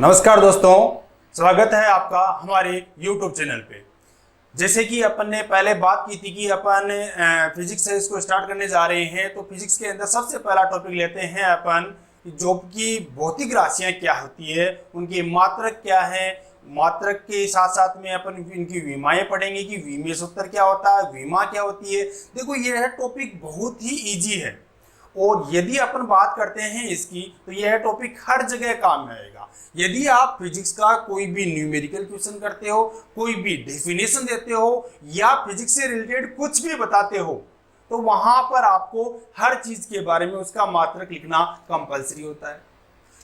नमस्कार दोस्तों, स्वागत है आपका हमारे YouTube चैनल पे। जैसे कि अपन ने पहले बात की थी कि अपन फिजिक्स से इसको स्टार्ट करने जा रहे हैं, तो फिजिक्स के अंदर सबसे पहला टॉपिक लेते हैं अपन जो कि भौतिक राशियां क्या होती है, उनकी मात्रक क्या है। मात्रक के साथ साथ में अपन इनकी विमाएं पढ़ेंगे कि विमीय सूत्र क्या होता है, विमा क्या होती है। देखो यह टॉपिक बहुत ही ईजी है और यदि अपन बात करते हैं इसकी तो यह टॉपिक हर जगह काम में आएगा। यदि आप फिजिक्स का कोई भी न्यूमेरिकल क्वेश्चन करते हो, कोई भी डेफिनेशन देते हो या फिजिक्स से रिलेटेड कुछ भी बताते हो, तो वहां पर आपको हर चीज के बारे में उसका मात्रक लिखना कंपलसरी होता है।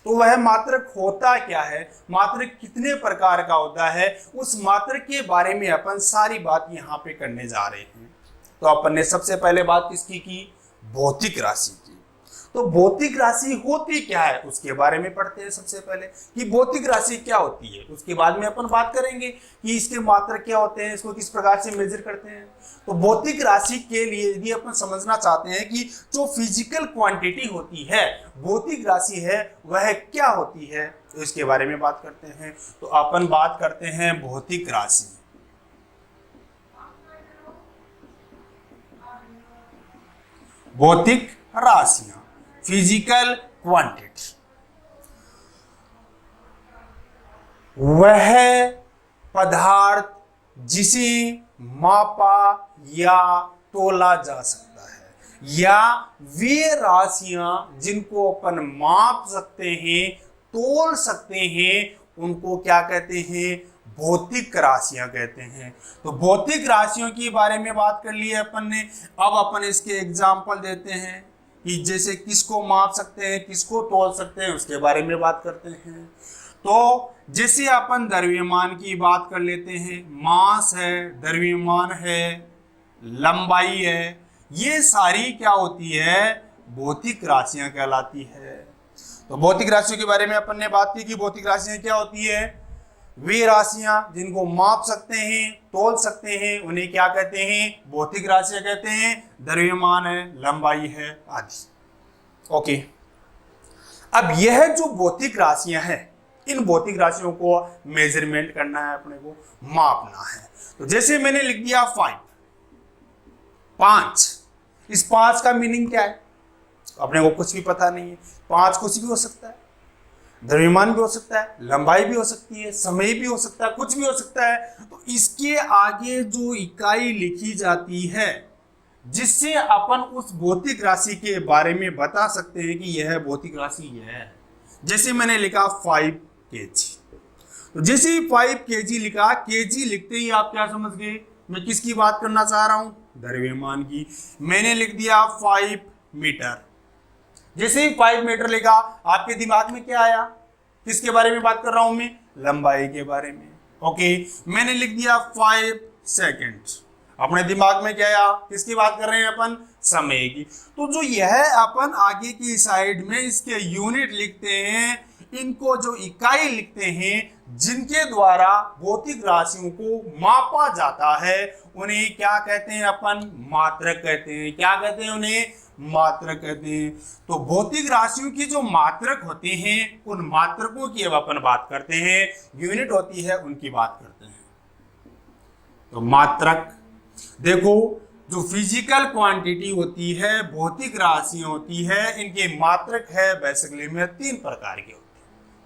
तो वह मात्रक होता क्या है, मात्रक कितने प्रकार का होता है, उस मात्रक के बारे में अपन सारी बात यहाँ पे करने जा रहे हैं। तो अपन ने सबसे पहले बात किसकी की, भौतिक राशि की। तो भौतिक राशि होती क्या है उसके बारे में पढ़ते हैं सबसे पहले कि भौतिक राशि क्या होती है। उसके बाद में अपन बात करेंगे कि इसके मात्रक क्या होते हैं, इसको किस प्रकार से मेजर करते हैं। तो भौतिक राशि के लिए यदि अपन समझना चाहते हैं कि जो फिजिकल क्वांटिटी होती है, भौतिक राशि है, वह क्या होती है, तो इसके बारे में बात करते हैं। तो अपन बात करते हैं भौतिक राशि। भौतिक राशियां, फिजिकल क्वांटिटी, वह पदार्थ जिसे मापा या तोला जा सकता है, या वे राशियां जिनको अपन माप सकते हैं, तोल सकते हैं, उनको क्या कहते हैं, भौतिक राशियां कहते हैं। तो भौतिक राशियों के बारे में बात कर ली है अपन ने। अब अपन इसके एग्जाम्पल देते हैं कि जैसे किसको माप सकते हैं, किसको तोल सकते हैं, उसके बारे में बात करते हैं। तो जैसे अपन द्रव्यमान की बात कर लेते हैं, मास है, द्रव्यमान है, लंबाई है, ये सारी क्या होती है, भौतिक राशियां कहलाती है। तो भौतिक राशियों के बारे में अपन ने बात की कि भौतिक राशियां क्या होती है, वे राशियां जिनको माप सकते हैं, तोल सकते हैं, उन्हें क्या कहते हैं, भौतिक राशियां कहते हैं। द्रव्यमान है, लंबाई है आदि। ओके, अब यह जो भौतिक राशियां हैं, इन भौतिक राशियों को मेजरमेंट करना है, अपने को मापना है। तो जैसे मैंने लिख दिया 5, इस 5 का मीनिंग क्या है, अपने को कुछ भी पता नहीं है। 5 कुछ भी हो सकता है, द्रव्यमान भी हो सकता है, लंबाई भी हो सकती है, समय भी हो सकता है, कुछ भी हो सकता है। तो इसके आगे जो इकाई लिखी जाती है जिससे अपन उस भौतिक राशि के बारे में बता सकते हैं कि यह भौतिक राशि है। जैसे मैंने लिखा 5 kg, तो जैसे ही 5 kg लिखा, kg लिखते ही आप क्या समझ गए, मैं किसकी बात करना चाह रहा हूं, द्रव्यमान की। मैंने लिख दिया 5 मीटर। जैसे ही 5 मीटर लिखा, आपके दिमाग में क्या आया, किसके बारे में बात कर रहा हूं मैं, लंबाई के बारे में। ओके, मैंने लिख दिया 5 सेकेंड, अपने दिमाग में क्या आया, किसकी बात कर रहे हैं अपन, समय की। तो जो यह अपन आगे की साइड में इसके यूनिट लिखते हैं, इनको जो इकाई लिखते हैं जिनके द्वारा भौतिक राशियों को मापा जाता है, उन्हें क्या कहते हैं, अपन मात्रक कहते हैं। क्या कहते हैं, उन्हें मात्रक कहते हैं। तो भौतिक राशियों की जो मात्रक होते हैं, उन मात्रकों की अब अपन बात करते हैं, यूनिट होती है उनकी बात करते हैं। तो मात्रक, देखो जो फिजिकल क्वांटिटी होती है, भौतिक राशियां होती है, इनके मात्रक है बेसिकली में 3 प्रकार के होते हैं।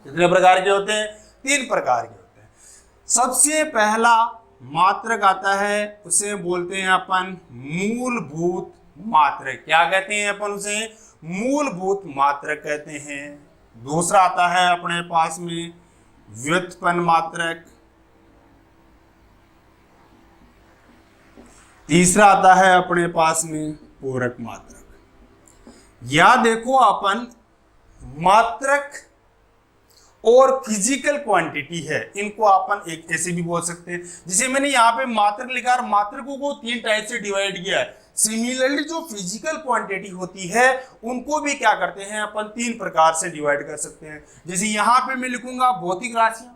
कितने प्रकार के होते हैं, 3 प्रकार के होते हैं। सबसे पहला मात्रक आता है, उसे बोलते हैं अपन मूलभूत मात्रक। क्या कहते हैं अपन उसे, मूलभूत मात्रक कहते हैं। दूसरा आता है अपने पास में व्युत्पन्न मात्रक। तीसरा आता है अपने पास में पूरक मात्रक। या देखो अपन मात्रक और फिजिकल क्वांटिटी है, इनको अपन एक ऐसे भी बोल सकते हैं। जिसे मैंने यहाँ पे मात्रक लिखा और मात्रकों को 3 टाइप से डिवाइड किया है। सिमिलरली जो फिजिकल क्वांटिटी होती है उनको भी क्या करते हैं अपन, 3 प्रकार से डिवाइड कर सकते हैं। जैसे यहाँ पे मैं लिखूंगा भौतिक राशियां।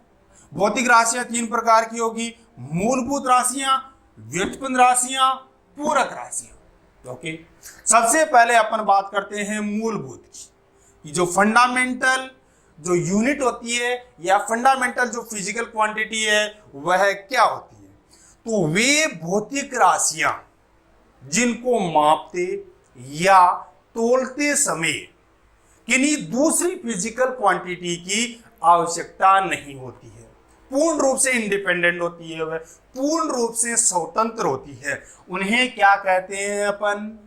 भौतिक राशियां 3 प्रकार की होगी, मूलभूत राशियां, व्युत्पन्न राशियां, पूरक राशियां। ओके, सबसे पहले अपन बात करते हैं मूलभूत की, जो फंडामेंटल जो यूनिट होती है या फंडामेंटल जो फिजिकल क्वांटिटी है वह क्या होती है? तो वे भौतिक राशियां जिनको मापते या तोलते समय किन्हीं दूसरी फिजिकल क्वांटिटी की आवश्यकता नहीं होती है, पूर्ण रूप से इंडिपेंडेंट होती है, वह पूर्ण रूप से स्वतंत्र होती है, उन्हें क्या कहते हैं अपन?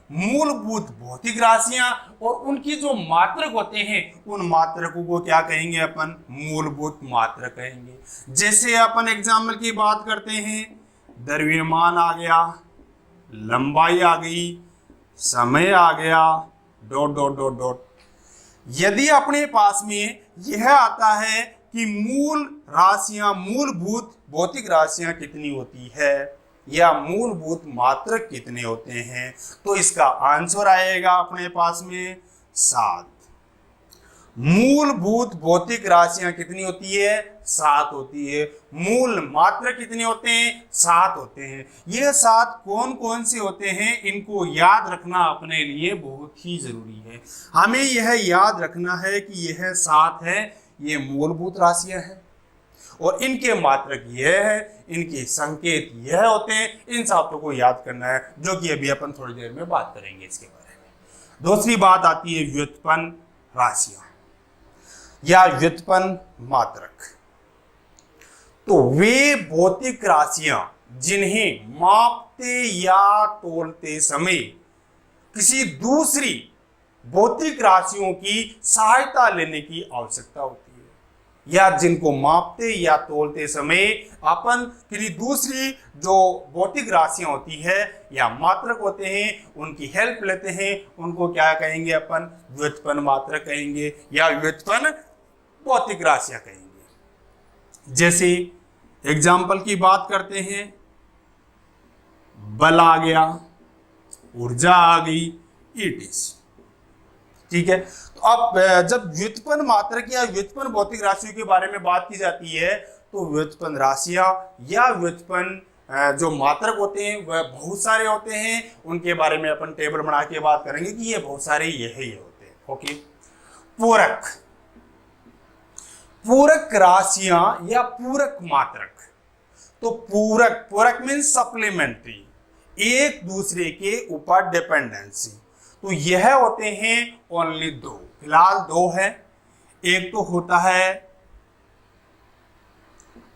मूलभूत भौतिक राशियां। और उनकी जो मात्रक होते हैं उन मात्रकों को क्या कहेंगे अपन? मूलभूत मात्रक कहेंगे। जैसे अपन एग्जाम्पल की बात करते हैं, द्रव्यमान आ गया, लंबाई आ गई, समय आ गया, डॉट डॉट डॉट डॉट। यदि अपने पास में यह आता है कि मूल राशियां, मूलभूत भौतिक राशियां कितनी होती है या मूलभूत मात्रक कितने होते हैं, तो इसका आंसर आएगा अपने पास में 7। मूलभूत भौतिक राशियां कितनी होती है? 7 होती है। मूल मात्रक कितने होते हैं? 7 होते हैं। ये 7 कौन कौन से होते हैं, इनको याद रखना अपने लिए बहुत ही जरूरी है। हमें यह याद रखना है कि यह 7 है, ये मूलभूत राशियां हैं और इनके मात्रक यह है, इनके संकेत यह होते हैं। इन सातों को याद करना है, जो कि अभी अपन थोड़ी देर में बात करेंगे इसके बारे में। दूसरी बात आती है व्युत्पन्न राशियां या व्युत्पन्न मात्रक। तो वे भौतिक राशियां जिन्हें मापते या तोलते समय किसी दूसरी भौतिक राशियों की सहायता लेने की आवश्यकता होती है, या जिनको मापते या तोलते समय अपन किसी दूसरी जो भौतिक राशियां होती है या मात्रक होते हैं उनकी हेल्प लेते हैं, उनको क्या कहेंगे अपन? व्युत्पन्न मात्रक कहेंगे या व्युत्पन्न भौतिक राशियां कहेंगे। जैसे एग्जाम्पल की बात करते हैं, बल आ गया, ऊर्जा आ गई, ETC। ठीक है, तो अब जब व्युत्पन्न मात्रक या व्युत्पन्न भौतिक राशियों के बारे में बात की जाती है तो व्युत्पन्न राशियां या व्युत्पन्न जो मात्रक होते हैं वह बहुत सारे होते हैं। उनके बारे में अपन टेबल बना के बात करेंगे कि ये बहुत सारे यही होते हैं। ओके, पूरक, पूरक राशियां या पूरक मात्रक। तो पूरक, पूरक मीन्स सप्लीमेंट्री, एक दूसरे के ऊपर डिपेंडेंसी। तो यह होते हैं ओनली 2, फिलहाल 2 है। एक तो होता है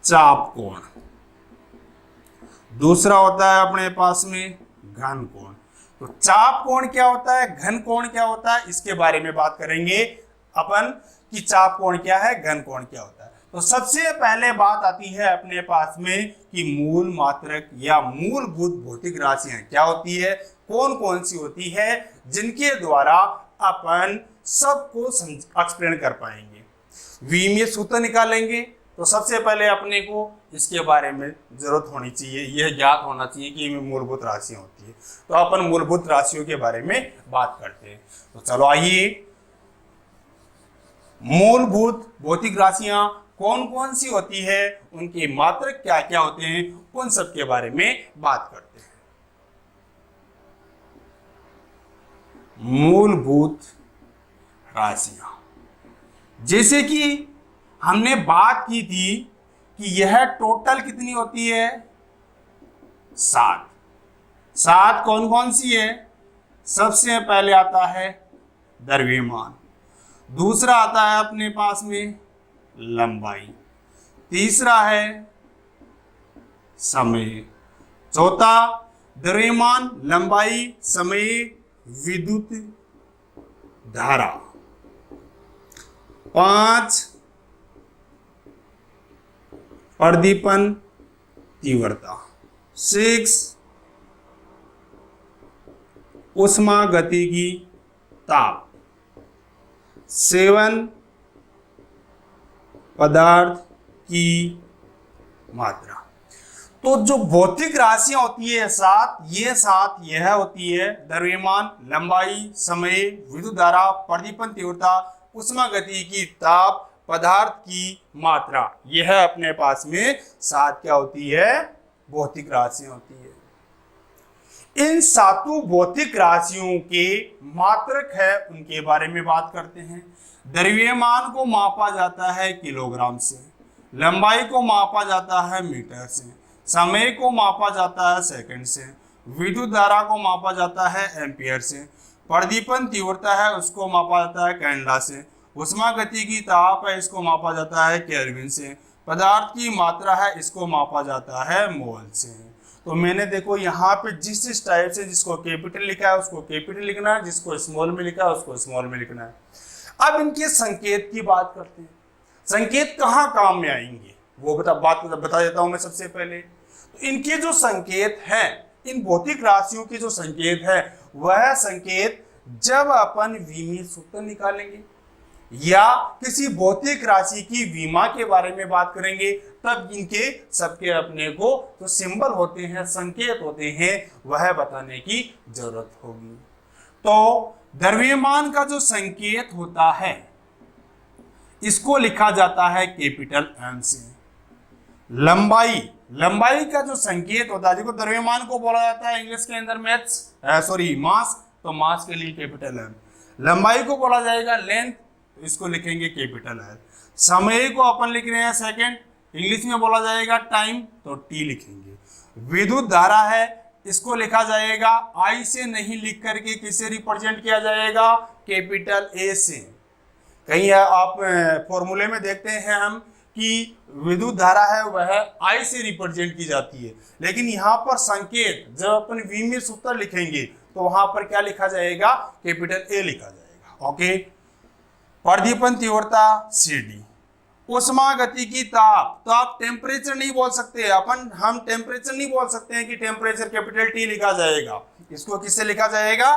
चाप कोण, दूसरा होता है अपने पास में घन कोण। तो चाप कोण क्या होता है, घन कोण क्या होता है, इसके बारे में बात करेंगे अपन कि चाप कोण क्या है, घन कोण क्या होता है। तो सबसे पहले बात आती है अपने पास में कि मूल मात्रक या मूलभूत भौतिक राशियां क्या होती है, कौन कौन सी होती है, जिनके द्वारा अपन सबको एक्सप्लेन कर पाएंगे। वी में सूत्र निकालेंगे तो सबसे पहले अपने को इसके बारे में जरूरत होनी चाहिए, यह ज्ञात होना चाहिए कि इनमें मूलभूत राशियां होती है। तो अपन मूलभूत राशियों के बारे में बात करते हैं। तो चलो आइए, मूलभूत भौतिक राशियां कौन कौन सी होती है, उनके मात्रक क्या क्या होते हैं, उन सब के बारे में बात करते हैं। मूलभूत राशियां, जैसे कि हमने बात की थी कि यह टोटल कितनी होती है, 7। 7 कौन कौन सी है? सबसे पहले आता है द्रव्यमान, दूसरा आता है अपने पास में लंबाई, तीसरा है समय, चौथा द्रव्यमान, लंबाई, समय, विद्युत धारा, 5 प्रदीपन तीव्रता, 6 ऊष्मागतिकी ताप, 7 पदार्थ की मात्रा। तो जो भौतिक राशियां होती है 7, ये 7 यह होती है द्रव्यमान, लंबाई, समय, विद्युत धारा, प्रदीपन तीव्रता, ऊष्मागतिकी ताप, पदार्थ की मात्रा। यह अपने पास में 7 क्या होती है, भौतिक राशियां होती है। इन सातों भौतिक राशियों के मात्रक है उनके बारे में बात करते हैं। द्रव्यमान को मापा जाता है किलोग्राम से, लंबाई को मापा जाता है मीटर से, समय को मापा जाता है सेकंड से, विद्युत धारा को मापा जाता है एम्पियर से, प्रदीपन तीव्रता है उसको मापा जाता है कैंडला से, उष्मागतिकी ताप है इसको मापा जाता है केल्विन से, पदार्थ की मात्रा है इसको मापा जाता है मोल से। तो मैंने देखो यहाँ पे जिस टाइप से जिसको कैपिटल लिखा है उसको कैपिटल लिखना है, जिसको स्मॉल में लिखा है उसको स्मॉल में लिखना है। अब इनके संकेत की बात करते हैं। संकेत कहाँ काम में आएंगे वो बता देता हूं मैं सबसे पहले। तो इनके जो संकेत हैं, इन भौतिक राशियों के जो संकेत है वह संकेत जब अपन विमीय सूत्र निकालेंगे या किसी भौतिक राशि की विमा के बारे में बात करेंगे तब इनके सबके अपने को जो सिंबल होते हैं, संकेत होते हैं, वह बताने की जरूरत होगी। तो द्रव्यमान का जो संकेत होता है इसको लिखा जाता है कैपिटल एम से। लंबाई का जो संकेत होता है, देखो द्रव्यमान को बोला जाता है इंग्लिश के अंदर मास, तो मास के लिए कैपिटल एम। लंबाई को बोला जाएगा लेंथ, तो इसको लिखेंगे कैपिटल एल। समय को अपन लिख रहे हैं सेकंड, इंग्लिश में बोला जाएगा टाइम, तो टी लिखेंगे। विद्युत धारा है इसको लिखा जाएगा आई से नहीं लिख करके किससे रिप्रेजेंट किया जाएगा, कैपिटल ए से। कहीं आप फॉर्मूले में देखते हैं हम कि विद्युत धारा है वह आई से रिप्रेजेंट की जाती है, लेकिन यहाँ पर संकेत जब अपन विमीय सूत्र लिखेंगे तो वहां पर क्या लिखा जाएगा, कैपिटल ए लिखा जाएगा। ओके। प्रदीपन तीव्रता CD, उष्मागतिकी ताप, तो आप टेम्परेचर नहीं बोल सकते अपन, हम टेम्परेचर नहीं बोल सकते हैं कि टेम्परेचर कैपिटल T लिखा जाएगा, इसको किससे लिखा जाएगा,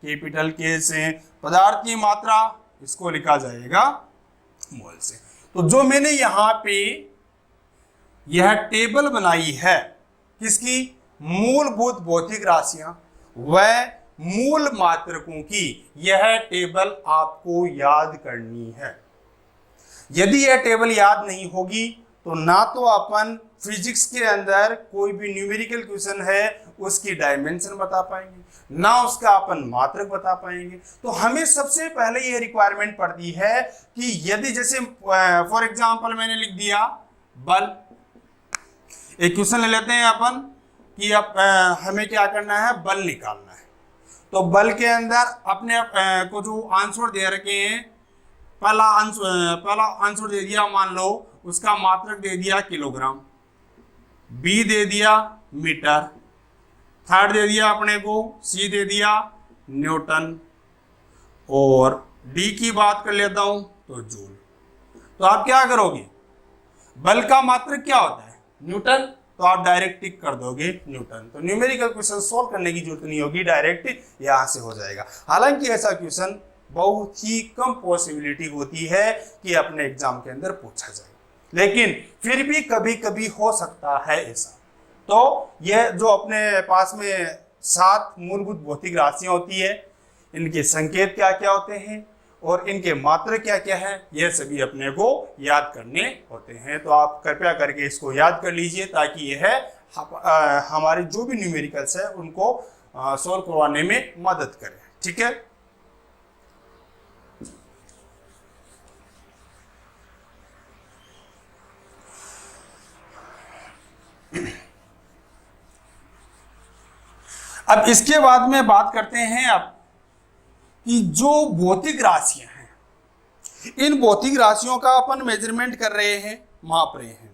कैपिटल K से। पदार्थ की मात्रा इसको लिखा जाएगा मोल से। तो जो मैंने यहाँ पे यह टेबल बनाई है किसकी, मूलभूत भौतिक राशियां वह मूल मात्रकों की, यह टेबल आपको याद करनी है। यदि यह टेबल याद नहीं होगी तो ना तो अपन फिजिक्स के अंदर कोई भी न्यूमेरिकल क्वेश्चन है उसकी डायमेंशन बता पाएंगे, ना उसका अपन मात्रक बता पाएंगे। तो हमें सबसे पहले यह रिक्वायरमेंट पड़ती है कि यदि जैसे फॉर एग्जांपल मैंने लिख दिया बल, एक क्वेश्चन ले लेते हैं अपन कि अब हमें क्या करना है, बल निकालना है। तो बल के अंदर अपने को जो आंसर दे रखे हैं, पहला आंसर दे दिया, मान लो उसका मात्रक दे दिया किलोग्राम, बी दे दिया मीटर, थर्ड दे दिया अपने को सी दे दिया न्यूटन, और डी की बात कर लेता हूं तो जूल। तो आप क्या करोगे, बल का मात्रक क्या होता है, न्यूटन, तो आप डायरेक्ट टिक कर दोगे न्यूटन। तो न्यूमेरिकल क्वेश्चन सॉल्व करने की जरूरत नहीं होगी, डायरेक्ट यहां से हो जाएगा। हालांकि ऐसा क्वेश्चन बहुत ही कम पॉसिबिलिटी होती है कि अपने एग्जाम के अंदर पूछा जाए, लेकिन फिर भी कभी कभी हो सकता है ऐसा। तो यह जो अपने पास में 7 मूलभूत भौतिक राशियां होती है, इनके संकेत क्या क्या होते हैं और इनके मात्रक क्या क्या है, यह सभी अपने को याद करने होते हैं। तो आप कृपया करके इसको याद कर लीजिए ताकि यह हमारे जो भी न्यूमेरिकल्स है उनको सॉल्व करवाने में मदद करे। ठीक है। अब इसके बाद में बात करते हैं अब कि जो भौतिक राशियां हैं, इन भौतिक राशियों का अपन मेजरमेंट कर रहे हैं, माप रहे हैं।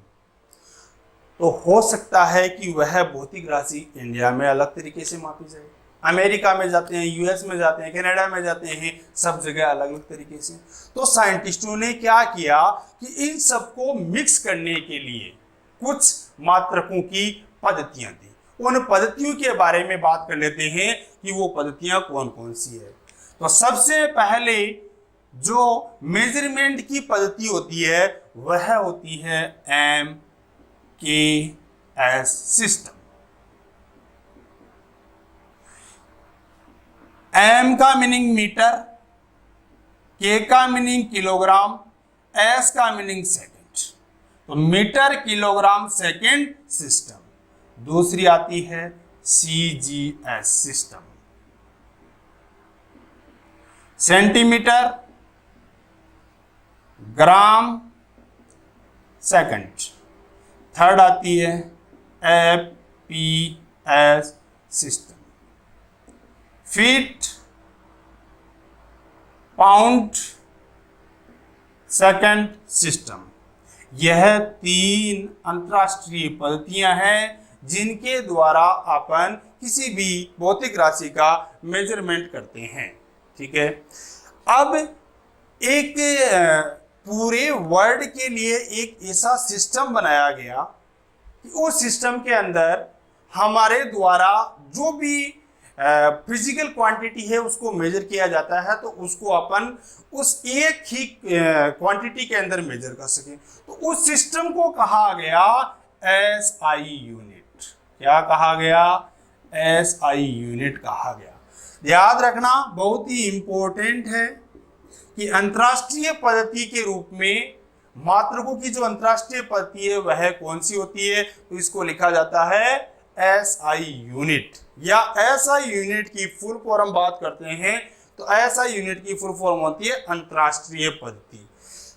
तो हो सकता है कि वह भौतिक राशि इंडिया में अलग तरीके से मापी जाए, अमेरिका में जाते हैं, यूएस में जाते हैं, कनाडा में जाते हैं, सब जगह अलग अलग तरीके से। तो साइंटिस्टों ने क्या किया कि इन सबको मिक्स करने के लिए कुछ मात्रकों की पद्धतियां दी। उन पद्धतियों के बारे में बात कर लेते हैं कि वो पद्धतियां कौन कौन सी है। तो सबसे पहले जो मेजरमेंट की पद्धति होती है वह होती है MKS सिस्टम। M का मीनिंग मीटर, K का मीनिंग किलोग्राम, S का मीनिंग सेकंड। तो मीटर किलोग्राम सेकंड सिस्टम। दूसरी आती है CGS सिस्टम। सेंटीमीटर, ग्राम, सेकंड। थर्ड आती है FPS system. Feet, pound, second system. यह 3 अंतरराष्ट्रीय पद्धतियां हैं जिनके द्वारा अपन किसी भी भौतिक राशि का मेजरमेंट करते हैं। ठीक है, अब एक पूरे वर्ल्ड के लिए एक ऐसा सिस्टम बनाया गया कि उस सिस्टम के अंदर हमारे द्वारा जो भी फिजिकल क्वांटिटी है उसको मेजर किया जाता है, तो उसको अपन उस एक ही क्वांटिटी के अंदर मेजर कर सके। तो उस सिस्टम को कहा गया SI यूनिट। क्या कहा गया? SI यूनिट कहा गया। याद रखना, बहुत ही इंपॉर्टेंट है कि अंतरराष्ट्रीय पद्धति के रूप में मात्रकों की जो अंतरराष्ट्रीय पद्धति है वह कौन सी होती है? तो इसको लिखा जाता है SI यूनिट, या SI यूनिट की फुल फॉर्म बात करते हैं तो SI यूनिट की फुल फॉर्म होती है अंतरराष्ट्रीय पद्धति।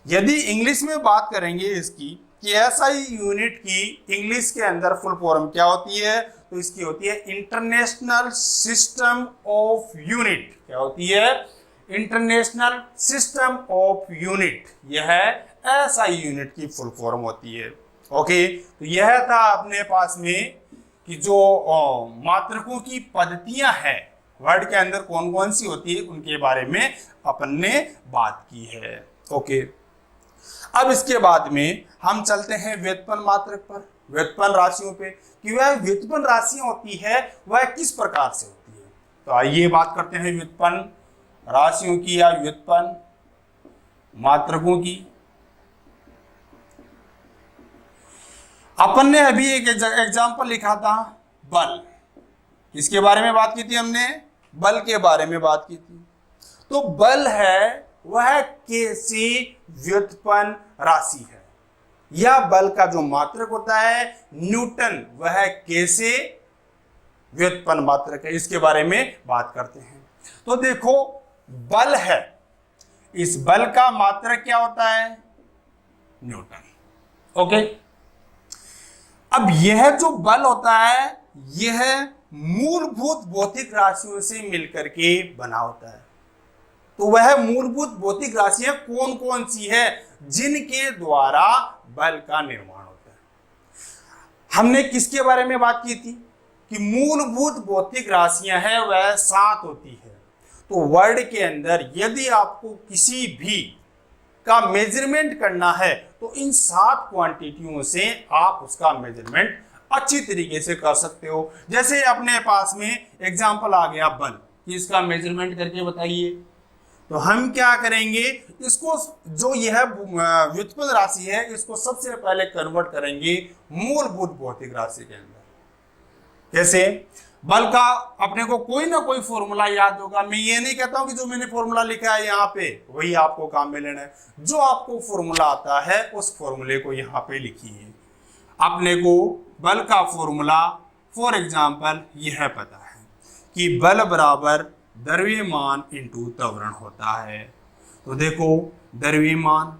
यदि इंग्लिश में बात करेंगे इसकी कि SI यूनिट की इंग्लिश के अंदर फुल फॉर्म क्या होती है, तो इसकी होती है इंटरनेशनल सिस्टम ऑफ यूनिट। क्या होती है? International system of unit. यह SI यूनिट की फुल फॉर्म होती है। ओके, तो यह था अपने पास में कि जो मात्रकों की पद्धतियां हैं वर्ड के अंदर कौन कौन सी होती है उनके बारे में अपन ने बात की है। ओके, अब इसके बाद में हम चलते हैं व्युत्पन्न मात्रक पर, व्युत्पन्न राशियों पे, कि वह व्युत्पन्न राशियां होती है वह किस प्रकार से होती है। तो आइए बात करते हैं व्युत्पन्न राशियों की या व्युत्पन्न मात्रकों की। अपन ने अभी एक एग्जाम्पल लिखा था, बल। किसके बारे में बात की थी हमने? बल के बारे में बात की थी। तो बल है वह कैसी व्युत्पन्न राशि है, या बल का जो मात्रक होता है न्यूटन, वह कैसे व्युत्पन्न मात्रक है, इसके बारे में बात करते हैं। तो देखो, बल है, इस बल का मात्रक क्या होता है? न्यूटन। ओके, अब यह जो बल होता है यह मूलभूत भौतिक राशियों से मिलकर के बना होता है। तो वह मूलभूत भौतिक राशियां कौन कौन सी है जिनके द्वारा बल का निर्माण होता है? हमने किसके बारे में बात की थी कि मूलभूत भौतिक राशियां हैं वह 7 होती है। तो वर्ड के अंदर यदि आपको किसी भी का मेजरमेंट करना है तो इन 7 क्वांटिटियों से आप उसका मेजरमेंट अच्छी तरीके से कर सकते हो। जैसे अपने पास में एग्जांपल आ गया बल, कि इसका मेजरमेंट करके बताइए। तो हम क्या करेंगे, इसको जो यह व्युत्पन्न राशि है इसको सबसे पहले कन्वर्ट करेंगे मूलभूत भौतिक राशि के अंदर। कैसे? बल का अपने को कोई ना कोई फॉर्मूला याद होगा। मैं ये नहीं कहता हूं कि जो मैंने फॉर्मूला लिखा है यहाँ पे वही आपको काम में लेना है। जो आपको फॉर्मूला आता है उस फॉर्मूले को यहाँ पे लिखिए। अपने को बल का फॉर्मूला फॉर एग्जांपल यह पता है कि बल बराबर द्रव्यमान इंटू त्वरण होता है। तो देखो, द्रव्यमान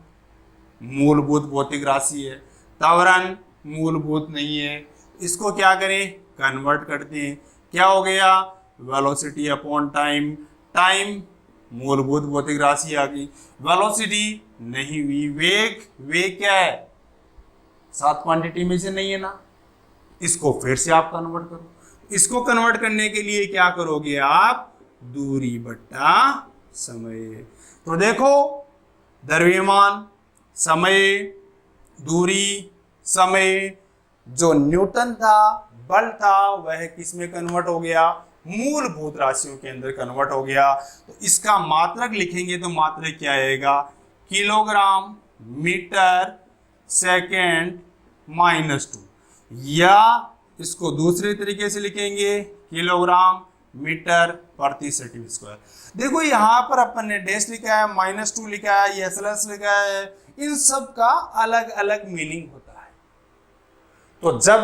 मूलभूत भौतिक राशि है, त्वरण मूलभूत नहीं है। इसको क्या करें? कन्वर्ट करते हैं। क्या हो गया? Velocity upon time. टाइम मूलभूत भौतिक राशि आ गई। वेलोसिटी नहीं हुई, वेग। वेग क्या है? 7 क्वांटिटी में से नहीं है ना। इसको फिर से आप कन्वर्ट करो। इसको कन्वर्ट करने के लिए क्या करोगे आप? दूरी बट्टा समय। तो देखो, द्रव्यमान, समय, दूरी, समय, जो न्यूटन था, बल था, वह किस में कन्वर्ट हो गया? मूलभूत राशियों के अंदर कन्वर्ट हो गया। तो इसका मात्रक लिखेंगे तो मात्रक क्या आएगा? किलोग्राम मीटर सेकेंड -2, या इसको दूसरे तरीके से लिखेंगे किलोग्राम मीटर प्रति सेंटीमीटर स्क्वायर। देखो, यहाँ पर अपन ने डैश लिखा है, -2 लिखा है, ये स्लैश लिखा है, इन सब का अलग अलग मीनिंग होता है। तो जब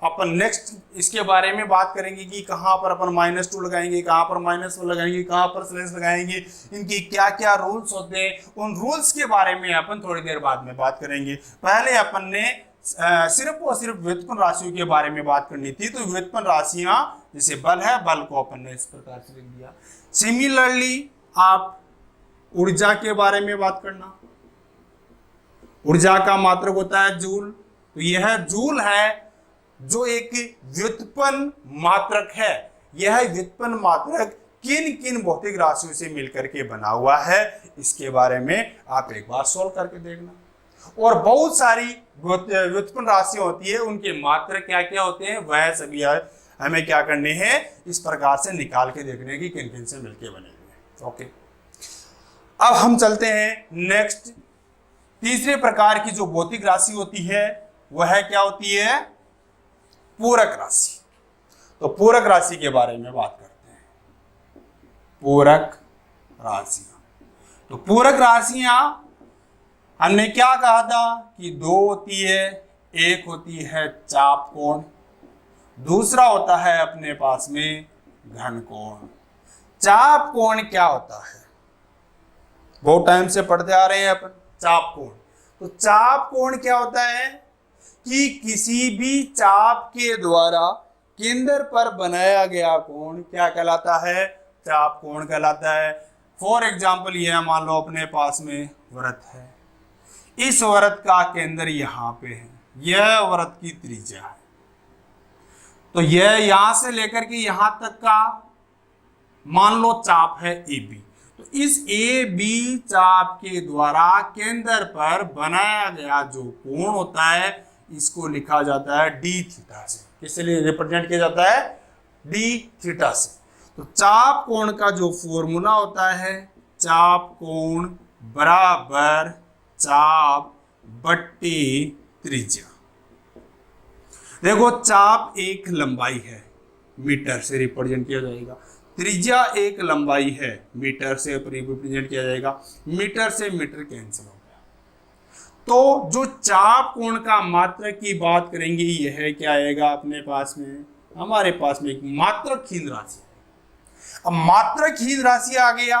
अपन नेक्स्ट इसके बारे में बात करेंगे कि कहाँ पर अपन -2 लगाएंगे, कहाँ पर -1 लगाएंगे, कहाँ पर स्लैश लगाएंगे, इनकी क्या क्या रूल्स होते हैं, उन रूल्स के बारे में अपन थोड़ी देर बाद में बात करेंगे। पहले अपन ने सिर्फ और सिर्फ व्युत्पन्न राशियों के बारे में बात करनी थी। तो व्युत्पन्न राशियां जैसे बल है, बल को अपन ने इस प्रकार से लिख दिया। सिमिलरली आप ऊर्जा के बारे में बात करना। ऊर्जा का मात्रक होता है जूल। तो यह जूल है जो एक व्युत्पन्न मात्रक है। यह व्युत्पन्न मात्रक किन किन भौतिक राशियों से मिलकर के बना हुआ है, इसके बारे में आप एक बार सोल्व करके देखना। और बहुत सारी व्युत्पन्न राशियां होती है, उनके मात्रक क्या क्या होते हैं वह सभी हमें क्या करने हैं, इस प्रकार से निकाल के देखने की किन किन से मिलके बने हुए। ओके, अब हम चलते हैं नेक्स्ट। तीसरे प्रकार की जो भौतिक राशि होती है वह क्या होती है, पूरक राशि। तो पूरक राशि के बारे में बात करते हैं। पूरक राशियां, तो पूरक राशियां हमने क्या कहा था कि दो होती है। एक होती है चाप कोण, दूसरा होता है अपने पास में घन कोण। चाप कोण क्या होता है, बहुत टाइम से पढ़ते आ रहे हैं अपन चाप कोण। तो चाप कोण क्या होता है कि किसी भी चाप के द्वारा केंद्र पर बनाया गया कोण क्या कहलाता है, चाप कोण कहलाता है। फॉर एग्जाम्पल यह मान लो अपने पास में वृत्त है, इस वृत्त का केंद्र यहाँ पे है, यह वृत्त की त्रिज्या है। तो यह यहां से लेकर के यहां तक का मान लो चाप है AB। तो इस AB चाप के द्वारा केंद्र पर बनाया गया जो कोण होता है इसको लिखा जाता है d थीटा से। किससे रिप्रेजेंट किया जाता है, d थीटा से। तो चाप कोण का जो फॉर्मूला होता है, चाप कोण बराबर चाप बट्टी त्रिज्या। देखो चाप एक लंबाई है, मीटर से रिप्रेजेंट किया जाएगा। त्रिज्या एक लंबाई है, मीटर से रिप्रेजेंट किया जाएगा। मीटर से मीटर कैंसिल हो गया। तो जो चाप कोण का मात्रक की बात करेंगे यह क्या आएगा अपने पास में, हमारे पास में एक मात्रकहीन राशि है। अब मात्रकहीन राशि आ गया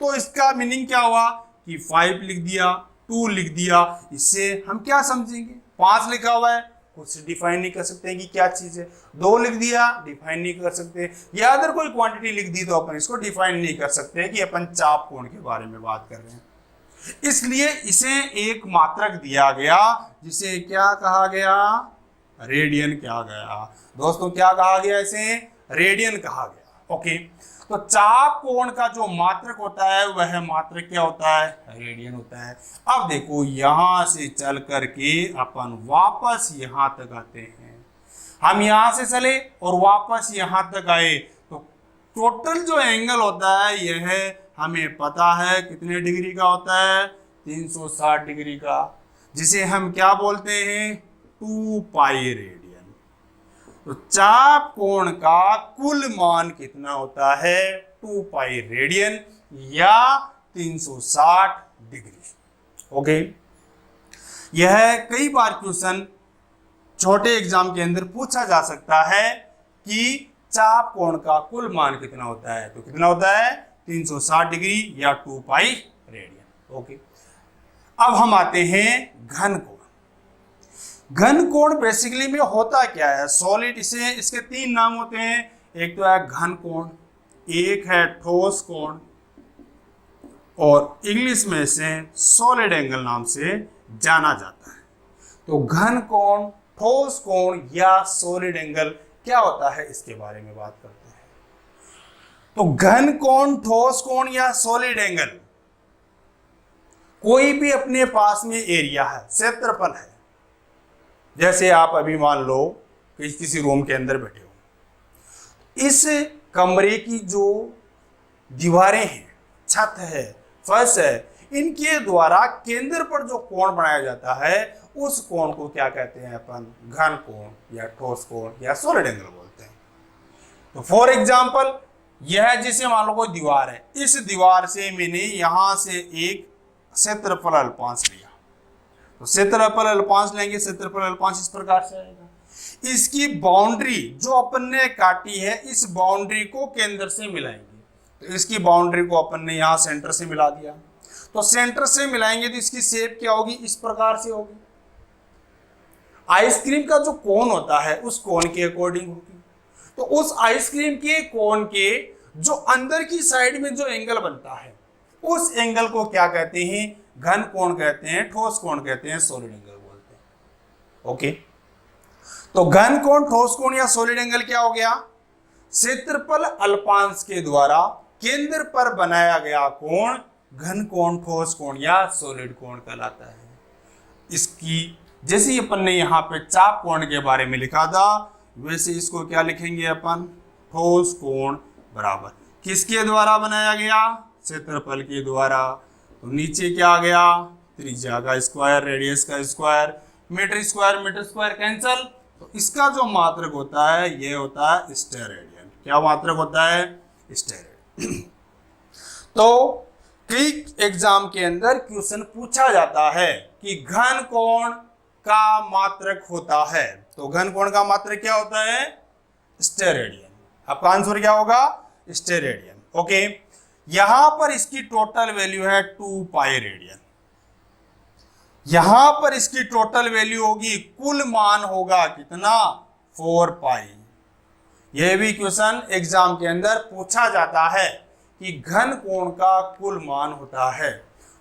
तो इसका मीनिंग क्या हुआ कि 5 लिख दिया, 2 लिख दिया। इससे हम क्या समझेंगे, 5 लिखा हुआ है कुछ डिफाइन नहीं कर सकते हैं कि क्या चीज है, 2 लिख दिया डिफाइन नहीं कर सकते, या अगर कोई क्वांटिटी लिख दी तो अपन इसको डिफाइन नहीं कर सकते कि अपन चाप कोण के बारे में बात कर रहे हैं। इसलिए इसे एक मात्रक दिया गया जिसे क्या कहा गया, रेडियन कहा गया। दोस्तों क्या कहा गया, इसे रेडियन कहा गया। ओके, तो चाप कोण का जो मात्रक होता है वह मात्रक क्या होता है, रेडियन होता है। अब देखो यहां से चल करके अपन वापस यहां तक आते हैं। हम यहां से चले और वापस यहां तक आए तो टोटल जो एंगल होता है यह हमें पता है कितने डिग्री का होता है, 360 डिग्री का, जिसे हम क्या बोलते हैं, 2 पाई रेडियन। तो चाप कोण का कुल मान कितना होता है, 2 पाई रेडियन या 360 डिग्री। ओके, यह कई बार क्वेश्चन छोटे एग्जाम के अंदर पूछा जा सकता है कि चाप कोण का कुल मान कितना होता है। तो कितना होता है, 360 डिग्री या 2 पाई रेडियन। ओके, अब हम आते हैं घन कोण। घन कोण बेसिकली में होता क्या है, सॉलिड, इसे इसके 3 नाम होते हैं। एक तो है घन कोण, एक है ठोस कोण, और इंग्लिश में इसे सॉलिड एंगल नाम से जाना जाता है। तो घन कोण, ठोस कोण या सॉलिड एंगल क्या होता है इसके बारे में बात करते हैं। तो घन कोण, ठोस कोण या सॉलिड एंगल कोई भी अपने पास में एरिया है, क्षेत्रफल है। जैसे आप अभी मान लो कि किसी रूम के अंदर बैठे हो, इस कमरे की जो दीवारें हैं, छत है, फर्श है, इनके द्वारा केंद्र पर जो कोण बनाया जाता है उस कोण को क्या कहते हैं अपन, घन कोण या ठोस कोण या सॉलिड एंगल बोलते हैं। तो फॉर एग्जांपल यह जैसे मान लो कोई दीवार है, इस दीवार से मैंने यहां से एक क्षेत्रफल अल्पांश लिया, तो क्षेत्रफल अल्पांश लेंगे, क्षेत्रफल अल्पांश इस प्रकार से आएगा। इसकी बाउंड्री जो अपन ने काटी है, इस बाउंड्री को केंद्र से मिलाएंगे, तो इसकी बाउंड्री को अपन ने यहाँ सेंटर से मिला दिया, तो सेंटर से मिलाएंगे तो इसकी शेप क्या होगी, इस प्रकार से होगी। आइसक्रीम का जो कोन होता है उस कोन के अकॉर्डिंग होगी, तो उस आइसक्रीम के कोन के जो अंदर की साइड में जो एंगल बनता है उस एंगल को क्या कहते हैं, घन कोण कहते हैं, ठोस कोण कहते हैं, सॉलिड एंगल बोलते हैं। ओके, तो घन कोण, ठोस कोण या सॉलिड एंगल क्या हो गया, क्षेत्रफल अल्पांश के द्वारा केंद्र पर बनाया गया कोण घन कोण, ठोस कोण या सॉलिड कोण कहलाता है। इसकी जैसे ही अपन ने यहाँ पे चाप कोण के बारे में लिखा था, वैसे इसको क्या लिखेंगे अपन, ठोस कोण बराबर किसके द्वारा बनाया गया, क्षेत्रफल के द्वारा। तो नीचे क्या आ गया, त्रिज्या का स्क्वायर, रेडियस का स्क्वायर, मीटर स्क्वायर कैंसल, तो इसका जो मात्रक होता है ये होता है स्टेरेडियन। क्या मात्रक होता है, स्टेरेडियन। तो कई एग्जाम के अंदर क्वेश्चन पूछा जाता है कि घन कोण का मात्रक होता है, तो घन कोण का मात्रक क्या होता है, स्टेरेडियन। आपका आंसर क्या होगा, स्टेरेडियन। ओके, यहां पर इसकी टोटल वैल्यू है 2 पाई रेडियन, यहां पर इसकी टोटल वैल्यू होगी, कुल मान होगा कितना, 4 पाई। यह भी क्वेश्चन एग्जाम के अंदर पूछा जाता है कि घन कोण का कुल मान होता है,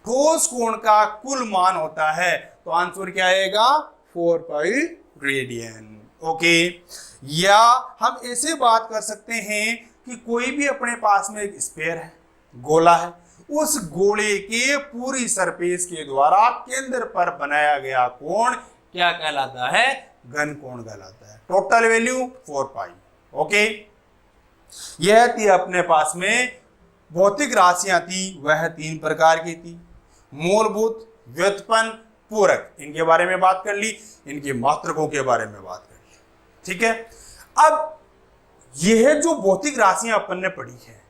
ठोस कोण का कुल मान होता है, तो आंसर क्या आएगा, 4 पाई रेडियन। ओके, या हम ऐसे बात कर सकते हैं कि कोई भी अपने पास में एक स्फीयर है, गोला है, उस गोले के पूरी सरफेस के द्वारा केंद्र पर बनाया गया कोण क्या कहलाता है, घन कोण कहलाता है। टोटल वैल्यू 4 पाई। ओके, यह थी अपने पास में भौतिक राशियां थी, वह 3 प्रकार की थी, मूलभूत, व्युत्पन्न, पूरक। इनके बारे में बात कर ली, इनके मात्रकों के बारे में बात कर ली। ठीक है, अब यह जो भौतिक राशियां अपन ने पढ़ी है,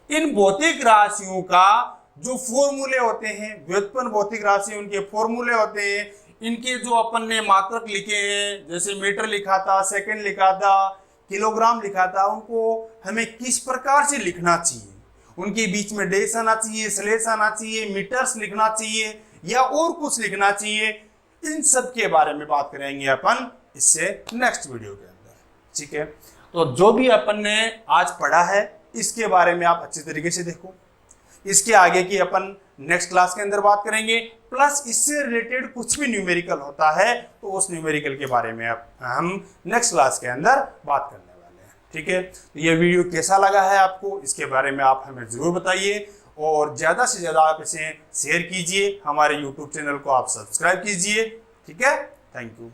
इन भौतिक राशियों का जो फॉर्मूले होते हैं, व्युत्पन्न भौतिक राशि उनके फॉर्मूले होते हैं, इनके जो अपन ने मात्रक लिखे हैं, जैसे मीटर लिखा था, सेकंड लिखा था, किलोग्राम लिखा था, उनको हमें किस प्रकार से लिखना चाहिए, उनके बीच में डेश आना चाहिए, स्लेश आना चाहिए, मीटर्स लिखना चाहिए या और कुछ लिखना चाहिए, इन सब के बारे में बात करेंगे अपन इससे नेक्स्ट वीडियो के अंदर। ठीक है, तो जो भी अपन ने आज पढ़ा है इसके बारे में आप अच्छी तरीके से देखो, इसके आगे की अपन नेक्स्ट क्लास के अंदर बात करेंगे, प्लस इससे रिलेटेड कुछ भी न्यूमेरिकल होता है तो उस न्यूमेरिकल के बारे में हम नेक्स्ट क्लास के अंदर बात करने वाले हैं। ठीक है, तो ये वीडियो कैसा लगा है आपको, इसके बारे में आप हमें ज़रूर बताइए, और ज़्यादा से ज़्यादा आप इसे शेयर कीजिए, हमारे YouTube चैनल को आप सब्सक्राइब कीजिए। ठीक है, थैंक यू।